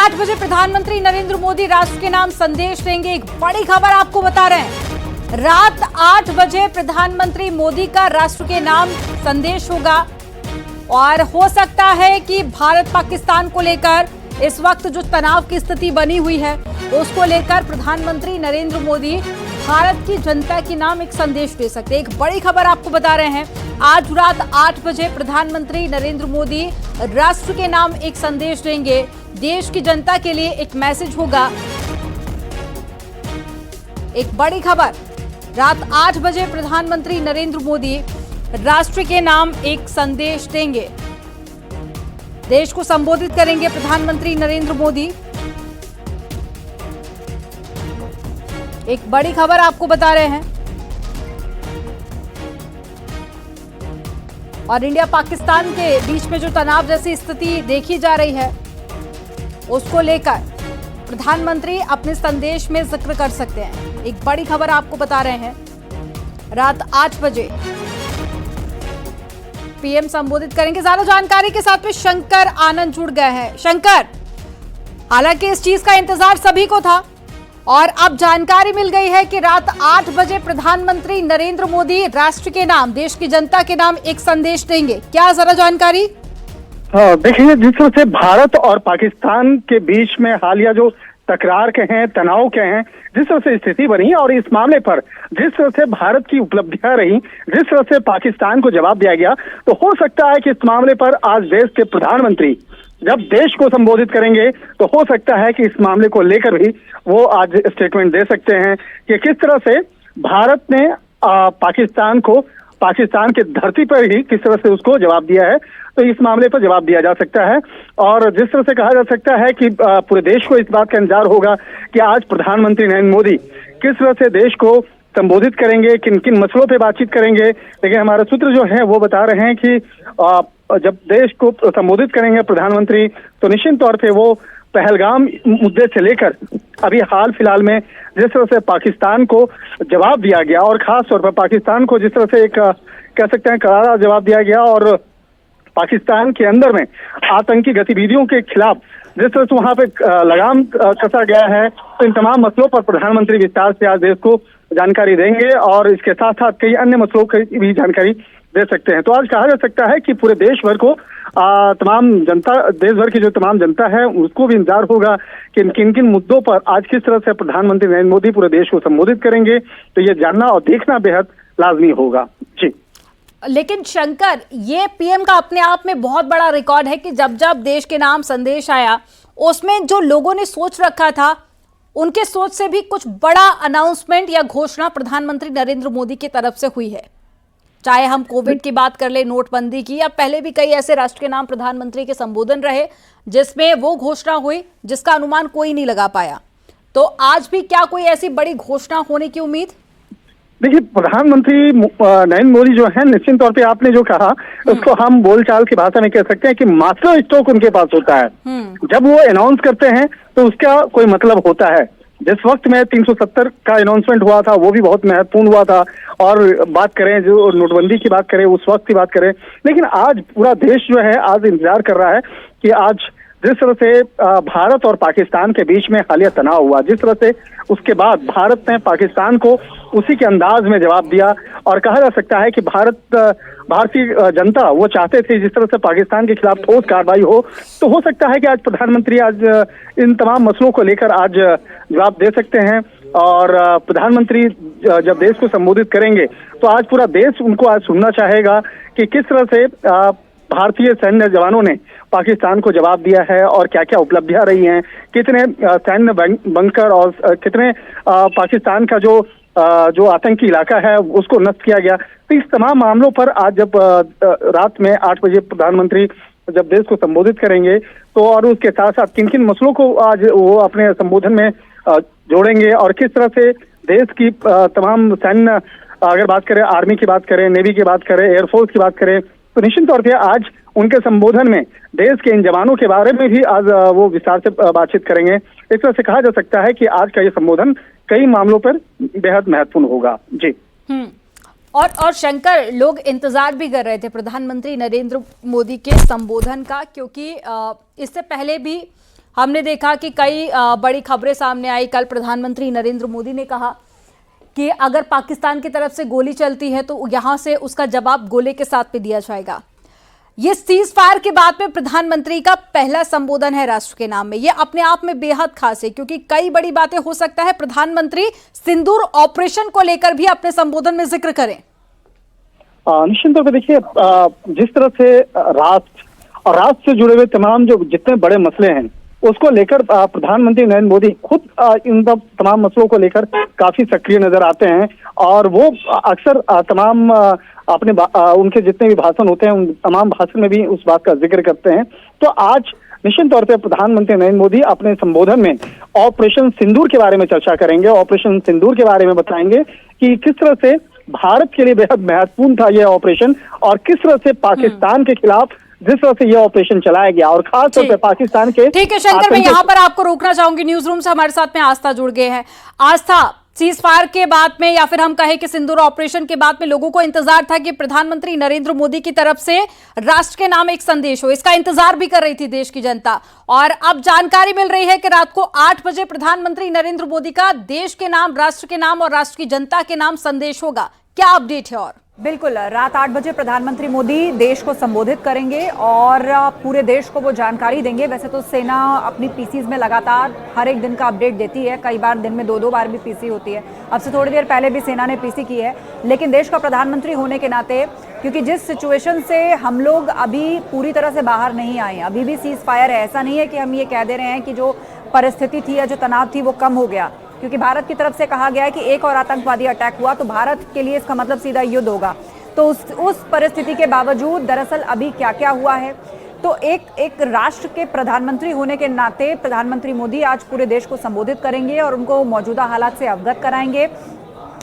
8 बजे प्रधानमंत्री नरेंद्र मोदी राष्ट्र के नाम संदेश देंगे। एक बड़ी खबर आपको बता रहे हैं, रात 8 बजे प्रधानमंत्री मोदी का राष्ट्र के नाम संदेश होगा और हो सकता है कि भारत पाकिस्तान को लेकर इस वक्त जो तनाव की स्थिति बनी हुई है उसको लेकर प्रधानमंत्री नरेंद्र मोदी भारत की जनता के नाम एक संदेश दे सकते हैं। एक बड़ी खबर आपको बता रहे हैं, आज रात 8 बजे प्रधानमंत्री नरेंद्र मोदी राष्ट्र के नाम एक संदेश देंगे। देश की जनता के लिए एक मैसेज होगा। एक बड़ी खबर, रात 8 बजे प्रधानमंत्री नरेंद्र मोदी राष्ट्र के नाम एक संदेश देंगे। देश को संबोधित करेंगे प्रधानमंत्री नरेंद्र मोदी। एक बड़ी खबर आपको बता रहे हैं और इंडिया पाकिस्तान के बीच में जो तनाव जैसी स्थिति देखी जा रही है उसको लेकर प्रधानमंत्री अपने संदेश में जिक्र कर सकते हैं। एक बड़ी खबर आपको बता रहे हैं, रात 8 बजे पीएम संबोधित करेंगे। ज्यादा जानकारी के साथ में शंकर आनंद जुड़ गए हैं। शंकर, हालांकि इस चीज का इंतजार सभी को था और अब जानकारी मिल गई है कि रात 8 बजे प्रधानमंत्री नरेंद्र मोदी राष्ट्र के नाम, देश की जनता के नाम एक संदेश देंगे। क्या जरा जानकारी? देखिए, जिस तरह से भारत और पाकिस्तान के बीच में हालिया जो तकरार के हैं, तनाव के हैं, जिस तरह से स्थिति बनी और इस मामले पर जिस तरह से भारत की उपलब्धियां रही, जिस तरह से पाकिस्तान को जवाब दिया गया, तो हो सकता है कि इस मामले पर आज देश के प्रधानमंत्री जब देश को संबोधित करेंगे तो हो सकता है कि इस मामले को लेकर भी वो आज स्टेटमेंट दे सकते हैं कि किस तरह से भारत ने पाकिस्तान के धरती पर ही किस तरह से उसको जवाब दिया है। तो इस मामले पर जवाब दिया जा सकता है और जिस तरह से कहा जा सकता है कि पूरे देश को इस बात का इंतजार होगा कि आज प्रधानमंत्री नरेंद्र मोदी किस तरह से देश को संबोधित करेंगे, किन किन मसलों पे बातचीत करेंगे। लेकिन हमारे सूत्र जो है वो बता रहे हैं कि जब देश को संबोधित करेंगे प्रधानमंत्री तो निश्चित तौर पे वो पहलगाम मुद्दे से लेकर अभी हाल फिलहाल में जिस तरह से पाकिस्तान को जवाब दिया गया और खास तौर पर पाकिस्तान को जिस तरह से एक कह सकते हैं करारा जवाब दिया गया और पाकिस्तान के अंदर में आतंकी गतिविधियों के खिलाफ जिस तरह से वहां पे लगाम कसा गया है, तो इन तमाम मसलों पर प्रधानमंत्री विस्तार से आज देश को जानकारी देंगे और इसके साथ साथ कई अन्य मसलों की भी जानकारी दे सकते हैं। तो आज कहा जा सकता है कि पूरे देश भर को तमाम जनता, देश भर की जो तमाम जनता है उसको भी इंतजार होगा कि किन किन मुद्दों पर आज किस तरह से प्रधानमंत्री नरेंद्र मोदी पूरे देश को संबोधित करेंगे। तो ये जानना और देखना बेहद लाजमी होगा। जी, लेकिन शंकर, ये पीएम का अपने आप में बहुत बड़ा रिकॉर्ड है कि जब जब देश के नाम संदेश आया उसमें जो लोगों ने सोच रखा था उनके सोच से भी कुछ बड़ा अनाउंसमेंट या घोषणा प्रधानमंत्री नरेंद्र मोदी की तरफ से हुई है। चाहे हम कोविड की बात कर ले, नोटबंदी की, या पहले भी कई ऐसे राष्ट्र के नाम प्रधानमंत्री के संबोधन रहे जिसमें वो घोषणा हुई जिसका अनुमान कोई नहीं लगा पाया। तो आज भी क्या कोई ऐसी बड़ी घोषणा होने की उम्मीद? देखिए, प्रधानमंत्री नरेंद्र मोदी जो है निश्चित तौर पे आपने जो कहा उसको हम बोलचाल की भाषा में कह सकते हैं कि मास्टर स्ट्रोक उनके पास होता है। जब वो अनाउंस करते हैं तो उसका कोई मतलब होता है। जिस वक्त में 370 का अनाउंसमेंट हुआ था वो भी बहुत महत्वपूर्ण हुआ था और बात करें जो नोटबंदी की बात करें, उस वक्त की बात करें, लेकिन आज पूरा देश जो है आज इंतजार कर रहा है कि आज जिस तरह से भारत और पाकिस्तान के बीच में हालिया तनाव हुआ, जिस तरह से उसके बाद भारत ने पाकिस्तान को उसी के अंदाज में जवाब दिया और कहा जा सकता है कि भारतीय जनता वो चाहते थे जिस तरह से पाकिस्तान के खिलाफ ठोस कार्रवाई हो। तो हो सकता है कि आज प्रधानमंत्री आज इन तमाम मसलों को लेकर आज जवाब दे सकते हैं और प्रधानमंत्री जब देश को संबोधित करेंगे तो आज पूरा देश उनको आज सुनना चाहेगा कि किस तरह से भारतीय सैन्य जवानों ने पाकिस्तान को जवाब दिया है और क्या क्या उपलब्धियां रही हैं, कितने सैन्य बंकर और कितने पाकिस्तान का जो आतंकी इलाका है उसको नष्ट किया गया। तो इस तमाम मामलों पर आज जब रात में 8 बजे प्रधानमंत्री जब देश को संबोधित करेंगे तो और उसके साथ साथ किन किन मसलों को आज वो अपने संबोधन में जोड़ेंगे और किस तरह से देश की तमाम सैन्य, अगर बात करें आर्मी की बात करें, नेवी की बात करें, एयरफोर्स की बात करें, तो निश्चित तौर पे आज उनके संबोधन में देश के इन जवानों के बारे में भी आज वो विस्तार से बातचीत करेंगे। इस तरह से कहा जा सकता है कि आज का ये संबोधन कई मामलों पर बेहद महत्वपूर्ण होगा। जी, और शंकर, लोग इंतजार भी कर रहे थे प्रधानमंत्री नरेंद्र मोदी के संबोधन का, क्योंकि इससे पहले भी हमने देखा कि कई बड़ी खबरें सामने आई। कल प्रधानमंत्री नरेंद्र मोदी ने कहा कि अगर पाकिस्तान की तरफ से गोली चलती है तो यहां से उसका जवाब गोले के साथ पे दिया जाएगा। ये सीज फायर के बाद में प्रधानमंत्री का पहला संबोधन है राष्ट्र के नाम में। ये अपने आप में बेहद खास है, क्योंकि कई बड़ी बातें हो सकता है प्रधानमंत्री सिंदूर ऑपरेशन को लेकर भी अपने संबोधन में जिक्र करें। निश्चित तौर पर देखिए, जिस तरह से राष्ट्र और राष्ट्र से जुड़े हुए तमाम जो जितने बड़े मसले हैं उसको लेकर प्रधानमंत्री नरेंद्र मोदी खुद इन तमाम मसलों को लेकर काफी सक्रिय नजर आते हैं, और वो अक्सर तमाम अपने उनके जितने भी भाषण होते हैं उन तमाम भाषण में भी उस बात का जिक्र करते हैं। तो आज निश्चित तौर पे प्रधानमंत्री नरेंद्र मोदी अपने संबोधन में ऑपरेशन सिंदूर के बारे में चर्चा करेंगे। ऑपरेशन सिंदूर के बारे में बताएंगे कि किस तरह से भारत के लिए बेहद महत्वपूर्ण था यह ऑपरेशन, और किस तरह से पाकिस्तान के खिलाफ जिस तरह से यह ऑपरेशन चलाया गया, और खास तौर पे पाकिस्तान के। ठीक है शंकर, मैं यहाँ पर आपको रोकना चाहूंगी। न्यूज रूम से हमारे साथ में आस्था जुड़ गए हैं। आस्था, सीज फायर के बाद में, या फिर हम कहें कि सिंदूर ऑपरेशन के बाद में लोगों को इंतजार था कि प्रधानमंत्री नरेंद्र मोदी की तरफ से राष्ट्र के नाम एक संदेश हो। इसका इंतजार भी कर रही थी देश की जनता, और अब जानकारी मिल रही है कि रात को 8 बजे प्रधानमंत्री नरेंद्र मोदी का देश के नाम, राष्ट्र के नाम और राष्ट्र की जनता के नाम संदेश होगा। क्या अपडेट है? और बिल्कुल, रात 8 बजे प्रधानमंत्री मोदी देश को संबोधित करेंगे और पूरे देश को वो जानकारी देंगे। वैसे तो सेना अपनी पीसीज में लगातार हर एक दिन का अपडेट देती है, कई बार दिन में 2-2 बार भी पीसी होती है। अब से थोड़ी देर पहले भी सेना ने पीसी की है, लेकिन देश का प्रधानमंत्री होने के नाते, क्योंकि जिस सिचुएशन से हम लोग अभी पूरी तरह से बाहर नहीं आए, अभी भी सीज फायर है, ऐसा नहीं है कि हम ये कह दे रहे हैं कि जो परिस्थिति थी या जो तनाव थी वो कम हो गया, क्योंकि भारत की तरफ से कहा गया है कि एक और आतंकवादी अटैक हुआ तो भारत के लिए इसका मतलब सीधा युद्ध होगा। तो उस परिस्थिति के बावजूद दरअसल अभी क्या क्या हुआ है, तो एक राष्ट्र के प्रधानमंत्री होने के नाते प्रधानमंत्री मोदी आज पूरे देश को संबोधित करेंगे और उनको मौजूदा हालात से अवगत कराएंगे।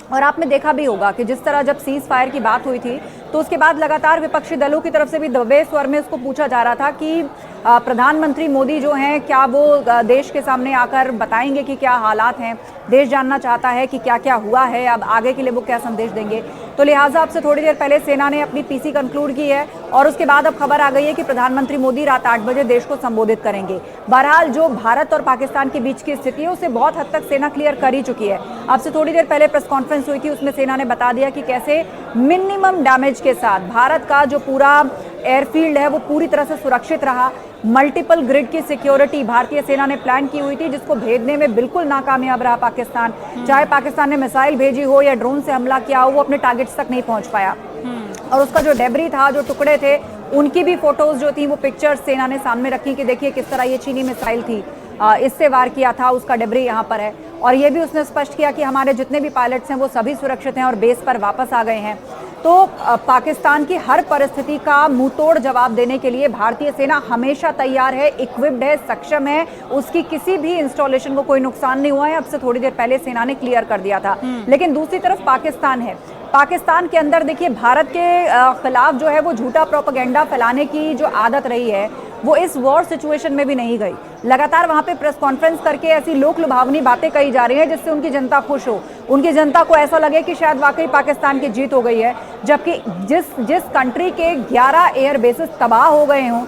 और आपने देखा भी होगा कि जिस तरह जब सीज फायर की बात हुई थी तो उसके बाद लगातार विपक्षी दलों की तरफ से भी दबे स्वर में उसको पूछा जा रहा था कि प्रधानमंत्री मोदी जो हैं क्या वो देश के सामने आकर बताएंगे कि क्या हालात हैं, देश जानना चाहता है कि क्या क्या हुआ है, अब आगे के लिए वो क्या संदेश देंगे। तो लिहाजा अब से थोड़ी देर पहले सेना ने अपनी पीसी कंक्लूड की है, और उसके बाद अब खबर आ गई है कि प्रधानमंत्री मोदी रात 8 बजे देश को संबोधित करेंगे। बहरहाल जो भारत और पाकिस्तान के बीच की स्थिति है उसे बहुत हद तक सेना क्लियर कर ही चुकी है। अब से थोड़ी देर पहले प्रेस कॉन्फ्रेंस हुई थी, उसमें सेना ने बता दिया कि कैसे मिनिमम डैमेज के साथ भारत का जो पूरा एयरफील्ड है वो पूरी तरह से सुरक्षित रहा। मल्टीपल ग्रिड की सिक्योरिटी भारतीय सेना ने प्लान की हुई थी, जिसको भेदने में बिल्कुल नाकामयाब रहा पाकिस्तान। चाहे पाकिस्तान ने मिसाइल भेजी हो या ड्रोन से हमला किया हो, वो अपने टारगेट्स तक नहीं पहुंच पाया। और उसका जो डेब्री था, जो टुकड़े थे, उनकी भी फोटोज जो थी वो पिक्चर्स सेना ने सामने रखी कि देखिए किस तरह ये चीनी मिसाइल थी, इससे वार किया था, उसका डेब्री यहाँ पर है। और ये भी उसने स्पष्ट किया कि हमारे जितने भी पायलट्स हैं वो सभी सुरक्षित हैं और बेस पर वापस आ गए हैं। तो पाकिस्तान की हर परिस्थिति का मुंहतोड़ जवाब देने के लिए भारतीय सेना हमेशा तैयार है, इक्विप्ड है, सक्षम है। उसकी किसी भी इंस्टॉलेशन को कोई नुकसान नहीं हुआ है, अब से थोड़ी देर पहले सेना ने क्लियर कर दिया था। लेकिन दूसरी तरफ पाकिस्तान है, पाकिस्तान के अंदर देखिए भारत के खिलाफ जो है वो झूठा प्रोपेगेंडा फैलाने की जो आदत रही है वो इस वॉर सिचुएशन में भी नहीं गई। लगातार वहां पे प्रेस कॉन्फ्रेंस करके ऐसी लोक लुभावनी बातें कही जा रही हैं जिससे उनकी जनता खुश हो, उनकी जनता को ऐसा लगे कि शायद वाकई पाकिस्तान की जीत हो गई है। जबकि जिस कंट्री के 11 एयर बेसेस तबाह हो गए हों,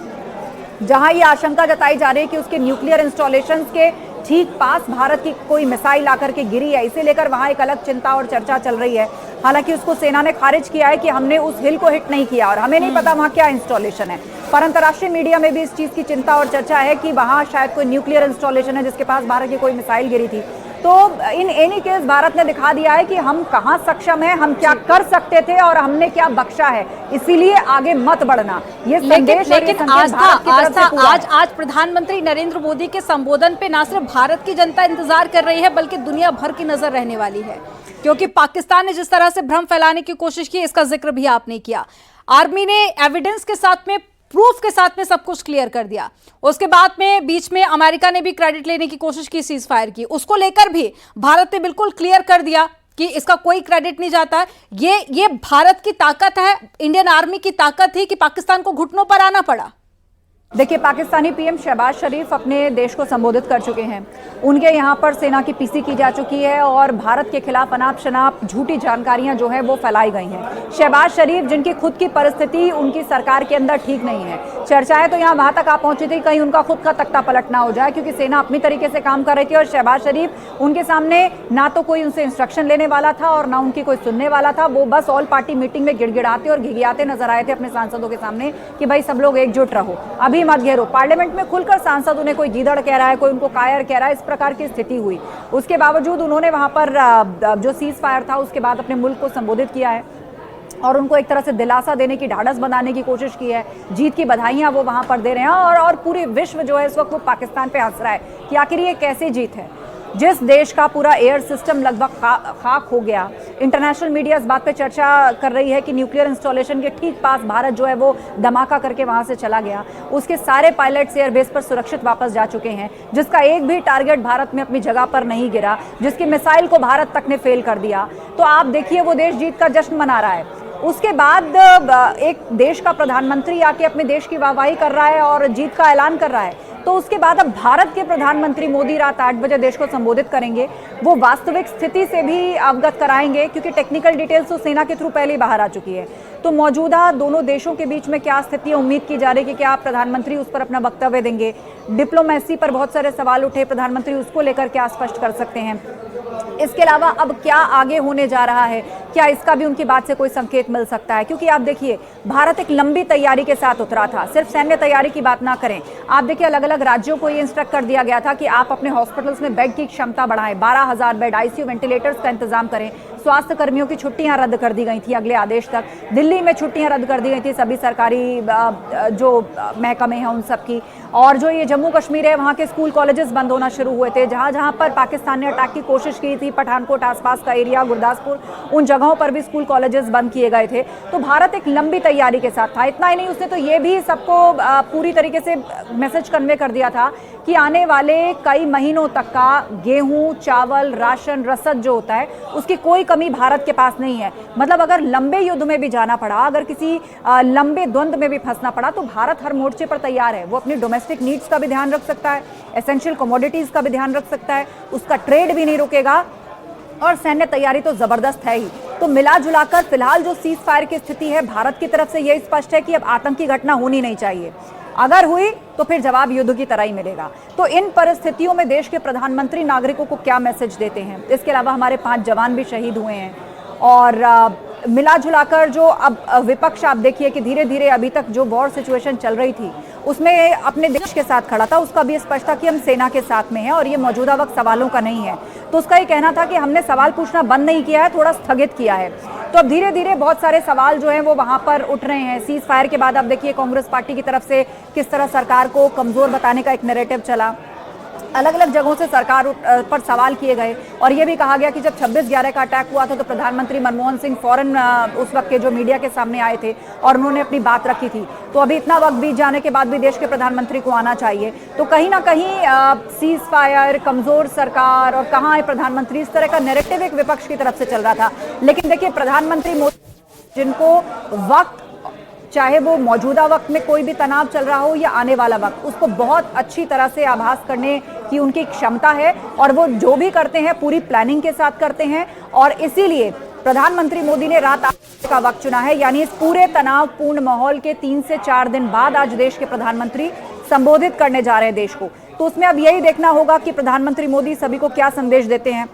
जहां ये आशंका जताई जा रही है कि उसके न्यूक्लियर इंस्टॉलेशंस के ठीक पास भारत की कोई मिसाइल आकर के गिरी है, इसे लेकर वहां एक अलग चिंता और चर्चा चल रही है। हालांकि उसको सेना ने खारिज किया है कि हमने उस हिल को हिट नहीं किया और हमें नहीं पता वहां क्या इंस्टॉलेशन है। पर अंतर्राष्ट्रीय मीडिया में भी इस चीज की चिंता और चर्चा है कि वहां शायद कोई न्यूक्लियर इंस्टॉलेशन है जिसके पास भारत की कोई मिसाइल गिरी थी। तो इन एनी केस भारत ने दिखा दिया है कि हम कहां सक्षम हैं, हम क्या कर सकते थे और हमने क्या बख्शा है, इसीलिए आगे मत बढ़ना। ये संदेश लेकिन आज प्रधानमंत्री नरेंद्र मोदी के संबोधन पे ना सिर्फ भारत की जनता इंतजार कर रही है बल्कि दुनिया भर की नजर रहने वाली है, क्योंकि पाकिस्तान ने जिस तरह से भ्रम फैलाने की कोशिश की, इसका जिक्र भी आपने किया। आर्मी ने एविडेंस के साथ में, प्रूफ के साथ में सब कुछ क्लियर कर दिया। उसके बाद में बीच में अमेरिका ने भी क्रेडिट लेने की कोशिश की, सीज फायर की, उसको लेकर भी भारत ने बिल्कुल क्लियर कर दिया कि इसका कोई क्रेडिट नहीं जाता है। ये भारत की ताकत है, इंडियन आर्मी की ताकत है कि पाकिस्तान को घुटनों पर आना पड़ा। देखिए, पाकिस्तानी पीएम शहबाज शरीफ अपने देश को संबोधित कर चुके हैं। उनके यहाँ पर सेना की पीसी की जा चुकी है और भारत के खिलाफ अनाप शनाप झूठी जानकारियां जो है वो फैलाई गई हैं। शहबाज शरीफ जिनकी खुद की परिस्थिति उनकी सरकार के अंदर ठीक नहीं है, चर्चाएं तो यहाँ वहां तक आ पहुंची थी कहीं उनका खुद का तख्ता पलटना हो जाए, क्योंकि सेना अपनी तरीके से काम कर रही थी और शहबाज शरीफ उनके सामने ना तो कोई उनसे इंस्ट्रक्शन लेने वाला था और ना उनकी कोई सुनने वाला था। वो बस ऑल पार्टी मीटिंग में गिड़गिड़ाते और घिघियाते नजर आए थे अपने सांसदों के सामने कि भाई सब लोग एकजुट रहो, अभी मत घेरो। पार्लियामेंट में खुलकर सांसद उन्हें कोई गीदड़ कह रहा है, कोई उनको कायर कह रहा है, इस प्रकार की स्थिति हुई। उसके बावजूद उन्होंने वहां पर जो सीज फायर था उसके बाद अपने मुल्क को संबोधित किया है और उनको एक तरह से दिलासा देने की, ढाढ़स बनाने की कोशिश की है। जीत की बधाइयां वो वहां पर दे रहे हैं और पूरे विश्व जो है इस वक्त वो पाकिस्तान पे हंस रहा है कि आखिर ये कैसे जीत है। जिस देश का पूरा एयर सिस्टम लगभग खाक हो गया, इंटरनेशनल मीडिया इस बात पे चर्चा कर रही है कि न्यूक्लियर इंस्टॉलेशन के ठीक पास भारत जो है वो धमाका करके वहां से चला गया, उसके सारे पायलट्स एयरबेस पर सुरक्षित वापस जा चुके हैं, जिसका एक भी टारगेट भारत में अपनी जगह पर नहीं गिरा, जिसकी मिसाइल को भारत तक ने फेल कर दिया। तो आप देखिए वो देश जीत का जश्न मना रहा है। उसके बाद एक देश का प्रधानमंत्री आके अपने देश की वाहवाही कर रहा है और जीत का ऐलान कर रहा है। तो उसके बाद अब भारत के प्रधानमंत्री मोदी रात 8 बजे देश को संबोधित करेंगे। वो वास्तविक स्थिति से भी अवगत कराएंगे, क्योंकि टेक्निकल डिटेल्स तो सेना के थ्रू पहले ही बाहर आ चुकी है। तो मौजूदा दोनों देशों के बीच में क्या स्थिति है, उम्मीद की जा रही है कि क्या प्रधानमंत्री उस पर अपना वक्तव्य देंगे। डिप्लोमेसी पर बहुत सारे सवाल उठे, प्रधानमंत्री उसको लेकर क्या स्पष्ट कर सकते हैं। इसके अलावा अब क्या आगे होने जा रहा है, क्या इसका भी उनकी बात से कोई संकेत मिल सकता है। क्योंकि आप देखिए भारत एक लंबी तैयारी के साथ उतरा था, सिर्फ सैन्य तैयारी की बात ना करें। आप देखिए अलग अलग राज्यों को ये इंस्ट्रक्ट कर दिया गया था कि आप अपने हॉस्पिटल्स में बेड की क्षमता बढ़ाएं, 12,000 बेड आईसीयू वेंटिलेटर्स का इंतजाम करें। स्वास्थ्य कर्मियों की छुट्टियां रद्द कर दी गई थी अगले आदेश तक। दिल्ली में छुट्टियां रद्द कर दी गई थी सभी सरकारी जो महकमे हैं उन सब की। और जो ये जम्मू कश्मीर है वहाँ के स्कूल कॉलेजेस बंद होना शुरू हुए थे, जहाँ जहाँ पर पाकिस्तान ने अटैक की कोशिश की थी, पठानकोट आसपास का एरिया, गुरदासपुर, उन जगहों पर भी स्कूल कॉलेजेस बंद किए गए थे। तो भारत एक लंबी तैयारी के साथ था। इतना ही नहीं, उसने तो ये भी सबको पूरी तरीके से मैसेज कन्वे कर दिया था कि आने वाले कई महीनों तक का गेहूं, चावल, राशन, रसद जो होता है उसकी कोई कमी भारत के पास नहीं है। मतलब अगर लंबे युद्ध में भी जाना पड़ा, अगर किसी लंबे द्वंद्व में भी फंसना पड़ा, तो भारत हर मोर्चे पर तैयार है। वो अपनी डोमेस्टिक नीड्स का भी ध्यान रख सकता है, एसेंशियल कमोडिटीज का भी ध्यान रख सकता है, उसका ट्रेड भी नहीं रुकेगा और सैन्य तैयारी तो जबरदस्त है ही। तो मिला जुलाकर फिलहाल जो सीज फायर की स्थिति है भारत की तरफ से यह स्पष्ट है कि अब आतंकी घटना होनी नहीं चाहिए। अगर हुई तो फिर जवाब युद्ध की तरह ही मिलेगा। तो इन परिस्थितियों में देश के प्रधानमंत्री नागरिकों को क्या मैसेज देते हैं। इसके अलावा हमारे 5 जवान भी शहीद हुए हैं और मिला जुलाकर जो अब विपक्ष आप देखिए कि धीरे धीरे अभी तक जो वॉर सिचुएशन चल रही थी उसमें अपने देश के साथ खड़ा था। उसका भी स्पष्ट था कि हम सेना के साथ में हैं और ये मौजूदा वक्त सवालों का नहीं है। तो उसका ये कहना था कि हमने सवाल पूछना बंद नहीं किया है, थोड़ा स्थगित किया है। तो अब धीरे धीरे बहुत सारे सवाल जो हैं वो वहां पर उठ रहे हैं। सीज फायर के बाद अब देखिए कांग्रेस पार्टी की तरफ से किस तरह सरकार को कमजोर बताने का एक नैरेटिव चला। अलग अलग जगहों से सरकार पर सवाल किए गए और ये भी कहा गया कि जब 26/11 का अटैक हुआ था तो प्रधानमंत्री मनमोहन सिंह फौरन उस वक्त के जो मीडिया के सामने आए थे और उन्होंने अपनी बात रखी थी। तो अभी इतना वक्त बीत जाने के बाद भी देश के प्रधानमंत्री को आना चाहिए। तो कहीं ना कहीं सीज फायर, कमजोर सरकार और कहाँ है प्रधानमंत्री, इस तरह का नैरेटिव एक विपक्ष की तरफ से चल रहा था। लेकिन देखिए प्रधानमंत्री मोदी जिनको वक्त, चाहे वो मौजूदा वक्त में कोई भी तनाव चल रहा हो या आने वाला वक्त, उसको बहुत अच्छी तरह से आभास करने की उनकी क्षमता है और वो जो भी करते हैं पूरी प्लानिंग के साथ करते हैं। और इसीलिए प्रधानमंत्री मोदी ने रात 8 बजे का वक्त चुना है, यानी इस पूरे तनावपूर्ण माहौल के 3 से 4 दिन बाद आज देश के प्रधानमंत्री संबोधित करने जा रहे हैं देश को। तो उसमें अब यही देखना होगा कि प्रधानमंत्री मोदी सभी को क्या संदेश देते हैं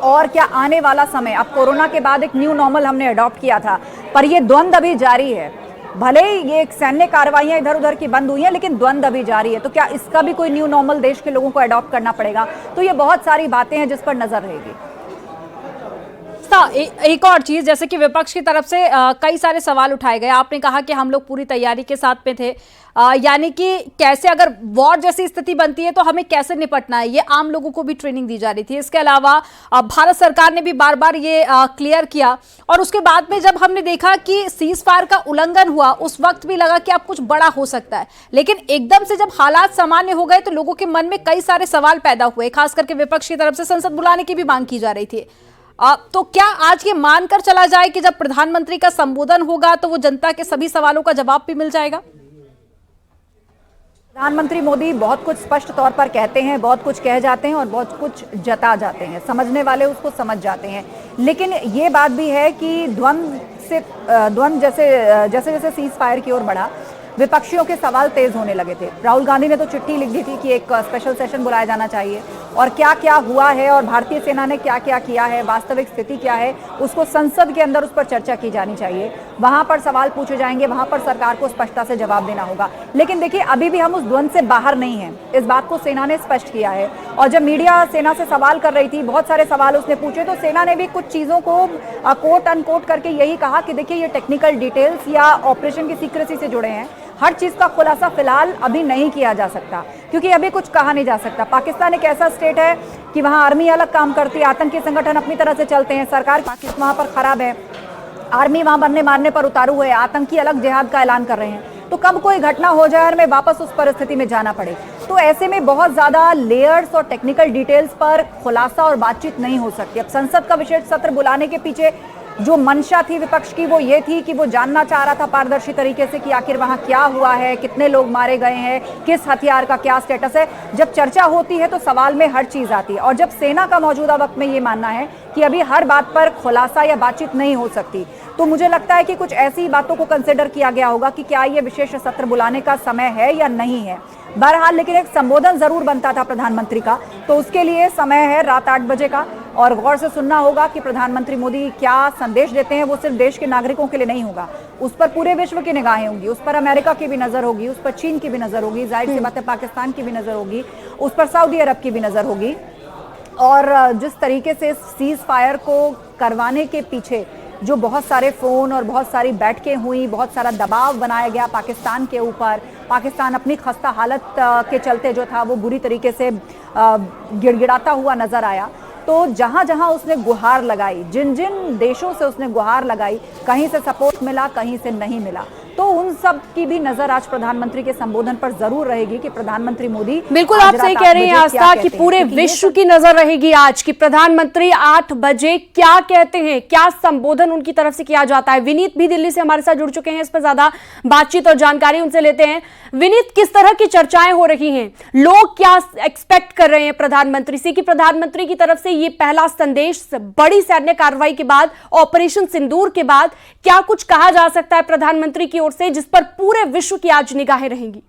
और क्या आने वाला समय, अब कोरोना के बाद एक न्यू नॉर्मल हमने अडॉप्ट किया था, पर यह द्वंद्व अभी जारी है। भले ही ये सैन्य कार्रवाइयां इधर उधर की बंद हुई हैं, लेकिन द्वंद्व अभी जारी है। तो क्या इसका भी कोई न्यू नॉर्मल देश के लोगों को अडॉप्ट करना पड़ेगा। तो ये बहुत सारी बातें हैं जिस पर नजर रहेगी। एक और चीज, जैसे कि विपक्ष की तरफ से कई सारे सवाल उठाए गए। आपने कहा कि हम लोग पूरी तैयारी के साथ में थे, यानी कि कैसे अगर वॉर जैसी स्थिति बनती है तो हमें कैसे निपटना है, ये आम लोगों को भी ट्रेनिंग दी जा रही थी। इसके अलावा भारत सरकार ने भी बार बार ये क्लियर किया और उसके बाद में जब हमने देखा कि सीज फायर का उल्लंघन हुआ उस वक्त भी लगा कि अब कुछ बड़ा हो सकता है। लेकिन एकदम से जब हालात सामान्य हो गए तो लोगों के मन में कई सारे सवाल पैदा हुए, खास करके विपक्ष की तरफ से संसद बुलाने की भी मांग की जा रही थी। तो क्या आज ये मानकर चला जाए कि जब प्रधानमंत्री का संबोधन होगा तो वो जनता के सभी सवालों का जवाब भी मिल जाएगा? प्रधानमंत्री मोदी बहुत कुछ स्पष्ट तौर पर कहते हैं, बहुत कुछ कह जाते हैं और बहुत कुछ जता जाते हैं, समझने वाले उसको समझ जाते हैं। लेकिन ये बात भी है कि द्वंद्व जैसे सीज फायर की ओर बढ़ा, विपक्षियों के सवाल तेज होने लगे थे। राहुल गांधी ने तो चिट्ठी लिख दी थी कि एक स्पेशल सेशन बुलाया जाना चाहिए और क्या क्या हुआ है और भारतीय सेना ने क्या क्या किया है, वास्तविक स्थिति क्या है, उसको संसद के अंदर उस पर चर्चा की जानी चाहिए। वहां पर सवाल पूछे जाएंगे, वहां पर सरकार को स्पष्टता से जवाब देना होगा। लेकिन देखिए, अभी भी हम उस द्वंद्व से बाहर नहीं हैं, इस बात को सेना ने स्पष्ट किया है। और जब मीडिया सेना से सवाल कर रही थी, बहुत सारे सवाल उसने पूछे, तो सेना ने भी कुछ चीजों को कोट अनकोट करके यही कहा कि देखिए, ये टेक्निकल डिटेल्स या ऑपरेशन की सीक्रेसी से जुड़े हैं, हर चीज का खुलासा फिलहाल अभी नहीं किया जा सकता, क्योंकि अभी कुछ कहा नहीं जा सकता। पाकिस्तान एक ऐसा स्टेट है कि वहां आर्मी अलग काम करती है, आतंकी संगठन अपनी तरह से चलते हैं, सरकार पाकिस्तान वहां पर खराब है, आर्मी वहां बनने मारने पर उतारू है, आतंकी अलग जिहाद का ऐलान कर रहे हैं। तो कब कोई घटना हो जाए और हमें वापस उस परिस्थिति में जाना पड़े, तो ऐसे में बहुत ज्यादा लेयर्स और टेक्निकल डिटेल्स पर खुलासा और बातचीत नहीं हो सकती। अब संसद का विशेष सत्र बुलाने के पीछे जो मंशा थी विपक्ष की, वो ये थी कि वो जानना चाह रहा था पारदर्शी तरीके से कि आखिर वहां क्या हुआ है, कितने लोग मारे गए हैं, किस हथियार का क्या स्टेटस है। जब चर्चा होती है तो सवाल में हर चीज आती है, और जब सेना का मौजूदा वक्त में ये मानना है कि अभी हर बात पर खुलासा या बातचीत नहीं हो सकती, तो मुझे लगता है कि कुछ ऐसी बातों को कंसिडर किया गया होगा कि क्या ये विशेष सत्र बुलाने का समय है या नहीं है। बहरहाल, लेकिन एक संबोधन जरूर बनता था प्रधानमंत्री का, तो उसके लिए समय है रात 8 बजे का, और गौर से सुनना होगा कि प्रधानमंत्री मोदी क्या संदेश देते हैं। वो सिर्फ देश के नागरिकों के लिए नहीं होगा, उस पर पूरे विश्व की निगाहें होंगी, उस पर अमेरिका की भी नजर होगी, उस पर चीन की भी नजर होगी, जाहिर सी बात है पाकिस्तान की भी नजर होगी, उस पर सऊदी अरब की भी नजर होगी। और जिस तरीके से सीज फायर को करवाने के पीछे जो बहुत सारे फोन और बहुत सारी बैठकें हुई, बहुत सारा दबाव बनाया गया पाकिस्तान के ऊपर, पाकिस्तान अपनी खस्ता हालत के चलते जो था वो बुरी तरीके से गिड़गिड़ाता हुआ नजर आया। तो जहां जहां उसने गुहार लगाई, जिन जिन देशों से उसने गुहार लगाई, कहीं से सपोर्ट मिला, कहीं से नहीं मिला, तो उन सब की भी नजर आज प्रधानमंत्री के संबोधन पर जरूर रहेगी कि प्रधानमंत्री मोदी, बिल्कुल आप सही कह रही हैं आस्था, कि पूरे विश्व की नजर रहेगी आज कि प्रधानमंत्री 8 बजे क्या कहते हैं, क्या संबोधन उनकी तरफ से किया जाता है। विनीत भी दिल्ली से हमारे साथ जुड़ चुके हैं, इस पर ज्यादा बातचीत और जानकारी उनसे लेते हैं। विनीत, किस तरह की चर्चाएं हो रही हैं, लोग क्या एक्सपेक्ट कर रहे हैं प्रधानमंत्री से, कि प्रधानमंत्री की तरफ से ये पहला संदेश बड़ी सैन्य कार्रवाई के बाद, ऑपरेशन सिंदूर के बाद, क्या कुछ कहा जा सकता है प्रधानमंत्री की ओर से जिस पर पूरे विश्व की आज निगाहें रहेंगी?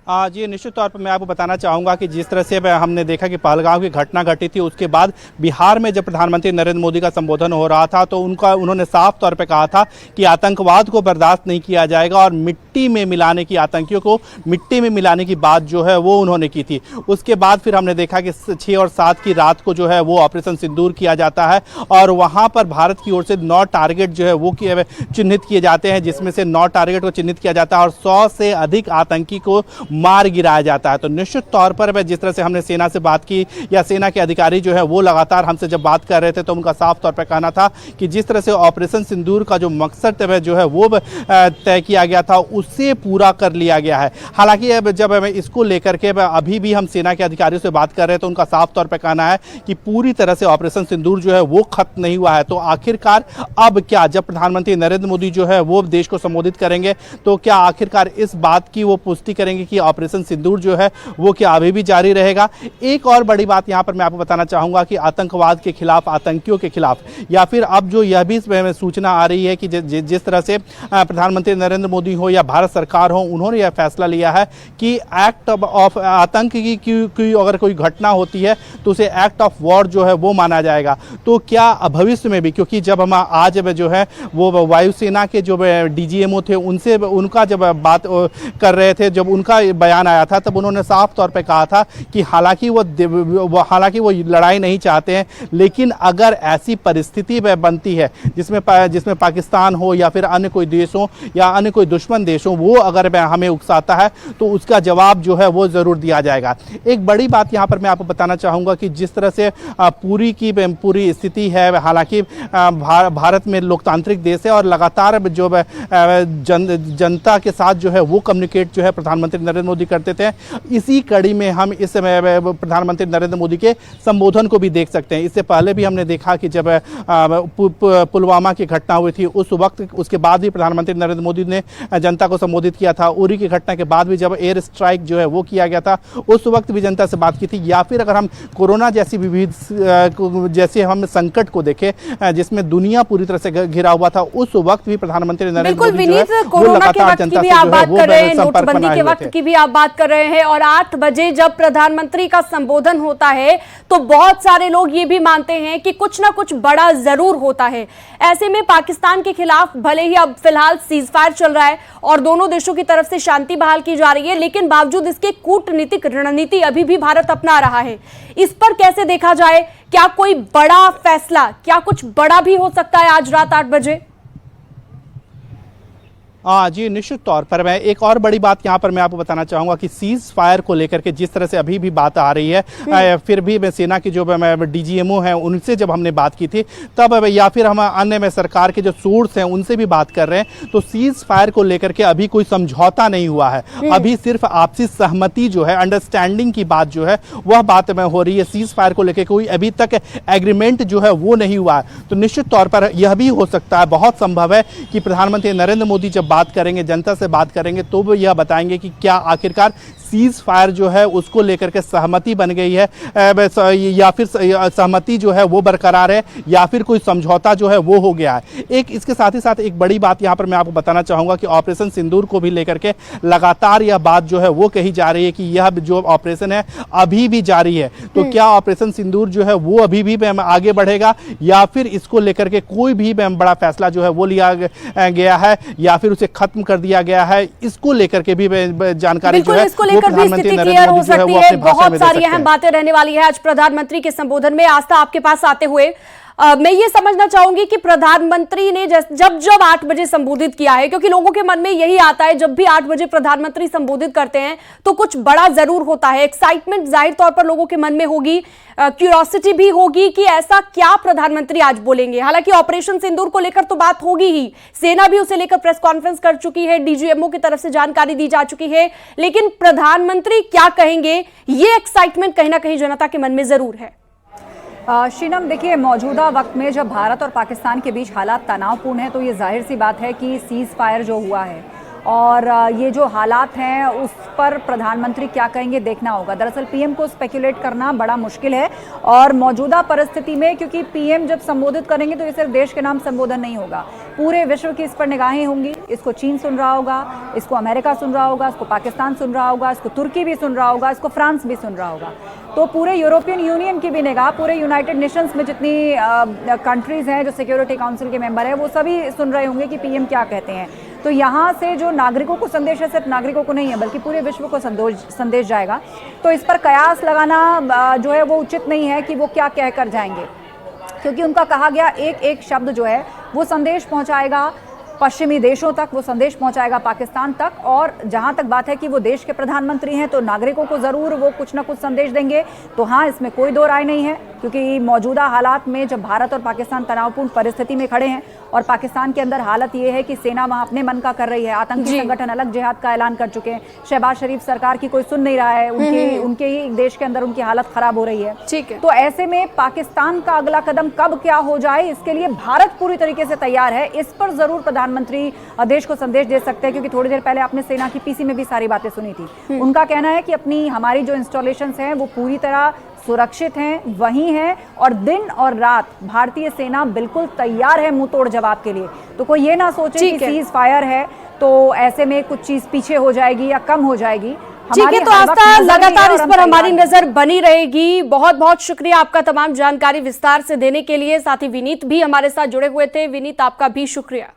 जी, निश्चित तौर पर मैं आपको बताना चाहूँगा कि जिस तरह से हमने देखा कि पहलगाम की घटना घटी थी, उसके बाद बिहार में जब प्रधानमंत्री नरेंद्र मोदी का संबोधन हो रहा था तो उन्होंने साफ तौर पर कहा था कि आतंकवाद को बर्दाश्त नहीं किया जाएगा, और मिट्टी में मिलाने की, आतंकियों को मिट्टी में मिलाने की बात जो है वो उन्होंने की थी। उसके बाद फिर हमने देखा कि 6 और 7 की रात को जो है वो ऑपरेशन सिंदूर किया जाता है, और वहाँ पर भारत की ओर से 9 टारगेट जो है वो चिन्हित किए जाते हैं, जिसमें से 9 टारगेट को चिन्हित किया जाता है और 100 से अधिक आतंकी को मार गिराया जाता है। तो निश्चित तौर पर जिस तरह से हमने सेना से बात की, या सेना के अधिकारी जो है वो लगातार हमसे जब बात कर रहे थे, तो उनका साफ तौर पर कहना था कि जिस तरह से ऑपरेशन सिंदूर का जो मकसद जो है वो तय किया गया था, उससे पूरा कर लिया गया है। हालांकि अब जब इसको लेकर के अभी भी हम सेना के अधिकारियों से बात कर रहे हैं, तो उनका साफ तौर पर कहना है कि पूरी तरह से ऑपरेशन सिंदूर जो है वो खत्म नहीं हुआ है। तो आखिरकार अब क्या, जब प्रधानमंत्री नरेंद्र मोदी जो है वो देश को संबोधित करेंगे, तो क्या आखिरकार इस बात की वो पुष्टि करेंगे कि ऑपरेशन सिंदूर जो है वो क्या अभी भी जारी रहेगा। एक और बड़ी बात यहां पर मैं आपको बताना चाहूंगा कि आतंकवाद के खिलाफ, आतंकियों के खिलाफ, या फिर अब जो यह भी सूचना आ रही है कि जिस तरह से प्रधानमंत्री नरेंद्र मोदी हो या भारत सरकार हो, उन्होंने यह फैसला लिया है कि एक्ट ऑफ आतंक की अगर कोई घटना होती है तो उसे एक्ट ऑफ वॉर जो है वो माना जाएगा। तो क्या भविष्य में भी, क्योंकि जब हम आज जो है वो वायुसेना के जो डीजीएमओ थे उनसे उनका जब बात कर रहे थे, जब उनका बयान आया था, तब उन्होंने साफ तौर पे कहा था कि हालांकि वो लड़ाई नहीं चाहते हैं, लेकिन अगर ऐसी परिस्थिति बनती है जिसमें पाकिस्तान हो या फिर अन्य कोई देश हो या अन्य कोई दुश्मन देश हो, वो अगर हमें उकसाता है तो उसका जवाब जो है वो जरूर दिया जाएगा। एक बड़ी बात यहां पर मैं आपको बताना चाहूंगा कि जिस तरह से पूरी स्थिति है, हालांकि भारत में लोकतांत्रिक देश है और लगातार जो जनता के साथ जो है वो कम्युनिकेट जो है प्रधानमंत्री नरेंद्र नरेंद्र मोदी करते थे। इसी कड़ी में हम इस प्रधानमंत्री नरेंद्र मोदी के संबोधन को भी देख सकते हैं। इससे पहले भी हमने देखा कि जब पुलवामा की घटना हुई थी उस वक्त, उसके बाद भी प्रधानमंत्री नरेंद्र मोदी ने जनता को संबोधित किया था। उरी की घटना के बाद भी जब एयर स्ट्राइक जो है वो किया गया था उस वक्त भी जनता से बात की थी। या फिर अगर हम कोरोना जैसी जैसे हम संकट को देखें जिसमें दुनिया पूरी तरह से घिरा हुआ था, उस वक्त भी प्रधानमंत्री नरेंद्र मोदी जो है वो लगातार जनता से नोटबंदी के वक्त की भी आप बात कर रहे हैं और 8 बजे जब प्रधानमंत्री का संबोधन होता है तो बहुत सारे लोग ये भी मानते हैं कि कुछ ना कुछ बड़ा जरूर होता है। ऐसे में पाकिस्तान के खिलाफ भले ही अब फिलहाल सीज फायर चल रहा है और दोनों देशों की तरफ से शांति बहाल की जा रही है, लेकिन बावजूद इसके कूटनीतिक रणनीति अभी भी भारत अपना रहा है। इस पर कैसे देखा जाए? क्या कोई बड़ा फैसला, क्या कुछ बड़ा भी हो सकता है आज रात 8 बजे? हाँ जी, निश्चित तौर पर मैं एक और बड़ी बात यहाँ पर मैं आपको बताना चाहूँगा कि सीज फायर को लेकर के जिस तरह से अभी भी बात आ रही है, फिर भी मैं सेना की जो डीजीएमओ हैं उनसे जब हमने बात की थी तब, या फिर हम अन्य में सरकार के जो सोर्स हैं उनसे भी बात कर रहे हैं, तो सीज फायर को लेकर के अभी कोई समझौता नहीं हुआ है। अभी सिर्फ आपसी सहमति जो है, अंडरस्टैंडिंग की बात जो है वह बात में हो रही है। सीज फायर को लेकर कोई अभी तक एग्रीमेंट जो है वो नहीं हुआ है। तो निश्चित तौर पर यह भी हो सकता है, बहुत संभव है कि प्रधानमंत्री नरेंद्र मोदी जब बात करेंगे, जनता से बात करेंगे, तो वो यह बताएंगे कि क्या आखिरकार सीज फायर जो है उसको लेकर के सहमति बन गई है या फिर सहमति जो है वो बरकरार है या फिर कोई समझौता जो है वो हो गया है। एक इसके साथ ही साथ एक बड़ी बात यहाँ पर मैं आपको बताना चाहूँगा कि ऑपरेशन सिंदूर को भी लेकर के लगातार यह बात जो है वो कही जा रही है कि यह जो ऑपरेशन है अभी भी जारी है। तो क्या ऑपरेशन सिंदूर जो है वो अभी भी आगे बढ़ेगा या फिर इसको लेकर के कोई भी बड़ा फैसला जो है वो लिया गया है या फिर उसे खत्म कर दिया गया है, इसको लेकर के भी जानकारी जो है लेकर भी स्थिति क्लियर हो सकती है। बहुत सारी अहम बातें रहने वाली है आज प्रधानमंत्री के संबोधन में। आस्था, आपके पास आते हुए मैं ये समझना चाहूंगी कि प्रधानमंत्री ने जब 8 बजे संबोधित किया है, क्योंकि लोगों के मन में यही आता है जब भी 8 बजे प्रधानमंत्री संबोधित करते हैं तो कुछ बड़ा जरूर होता है। एक्साइटमेंट जाहिर तौर पर लोगों के मन में होगी, क्यूरियोसिटी भी होगी कि ऐसा क्या प्रधानमंत्री आज बोलेंगे। हालांकि ऑपरेशन सिंदूर को लेकर तो बात होगी ही, सेना भी उसे लेकर प्रेस कॉन्फ्रेंस कर चुकी है, डीजीएमओ की तरफ से जानकारी दी जा चुकी है, लेकिन प्रधानमंत्री क्या कहेंगे ये एक्साइटमेंट कहीं ना कहीं जनता के मन में जरूर है। शीनम, देखिए, मौजूदा वक्त में जब भारत और पाकिस्तान के बीच हालात तनावपूर्ण है तो ये जाहिर सी बात है कि सीज फायर जो हुआ है और ये जो हालात हैं उस पर प्रधानमंत्री क्या कहेंगे देखना होगा। दरअसल पीएम को स्पेकुलेट करना बड़ा मुश्किल है और मौजूदा परिस्थिति में, क्योंकि पीएम जब संबोधित करेंगे तो ये सिर्फ देश के नाम संबोधन नहीं होगा, पूरे विश्व की इस पर निगाहें होंगी। इसको चीन सुन रहा होगा, इसको अमेरिका सुन रहा होगा, इसको पाकिस्तान सुन रहा होगा, इसको तुर्की भी सुन रहा होगा, इसको फ्रांस भी सुन रहा होगा। तो पूरे यूरोपियन यूनियन की भी निगाह, पूरे यूनाइटेड नेशंस में जितनी कंट्रीज हैं जो सिक्योरिटी काउंसिल के मेंबर हैं वो सभी सुन रहे होंगे कि पीएम क्या कहते हैं। तो यहाँ से जो नागरिकों को संदेश है, सिर्फ नागरिकों को नहीं है बल्कि पूरे विश्व को संदेश जाएगा। तो इस पर कयास लगाना जो है वो उचित नहीं है कि वो क्या कहकर जाएंगे, क्योंकि उनका कहा गया एक एक शब्द जो है वो संदेश पहुंचाएगा पश्चिमी देशों तक, वो संदेश पहुंचाएगा पाकिस्तान तक। और जहां तक बात है कि वो देश के प्रधानमंत्री हैं तो नागरिकों को ज़रूर वो कुछ ना कुछ संदेश देंगे। तो हाँ, इसमें कोई दो राय नहीं है, क्योंकि मौजूदा हालात में जब भारत और पाकिस्तान तनावपूर्ण परिस्थिति में खड़े हैं और पाकिस्तान के अंदर हालत ये है कि सेना वहाँ अपने मन का कर रही है, आतंकी संगठन अलग जिहाद का ऐलान कर चुके हैं, शहबाज शरीफ सरकार की कोई सुन नहीं रहा है, उनके ही देश के अंदर उनकी हालत खराब हो रही है। ठीक है, तो ऐसे में पाकिस्तान का अगला कदम कब क्या हो जाए इसके लिए भारत पूरी तरीके से तैयार है। इस पर जरूर प्रधानमंत्री देश को संदेश दे सकते हैं, क्योंकि थोड़ी देर पहले आपने सेना की पीसी में भी सारी बातें सुनी थी। उनका कहना है कि हमारी जो इंस्टॉलेशंस हैं वो पूरी तरह सुरक्षित हैं, वहीं हैं और दिन और रात भारतीय सेना बिल्कुल तैयार है मुंह तोड़ जवाब के लिए। तो कोई ये ना सोचे कि सीज फायर है तो ऐसे में कुछ चीज पीछे हो जाएगी या कम हो जाएगी। ठीक है, तो आस्था, लगातार इस पर हमारी नजर बनी रहेगी। बहुत बहुत शुक्रिया आपका तमाम जानकारी विस्तार से देने के लिए। साथ ही विनीत भी हमारे साथ जुड़े हुए थे। विनीत, आपका भी शुक्रिया।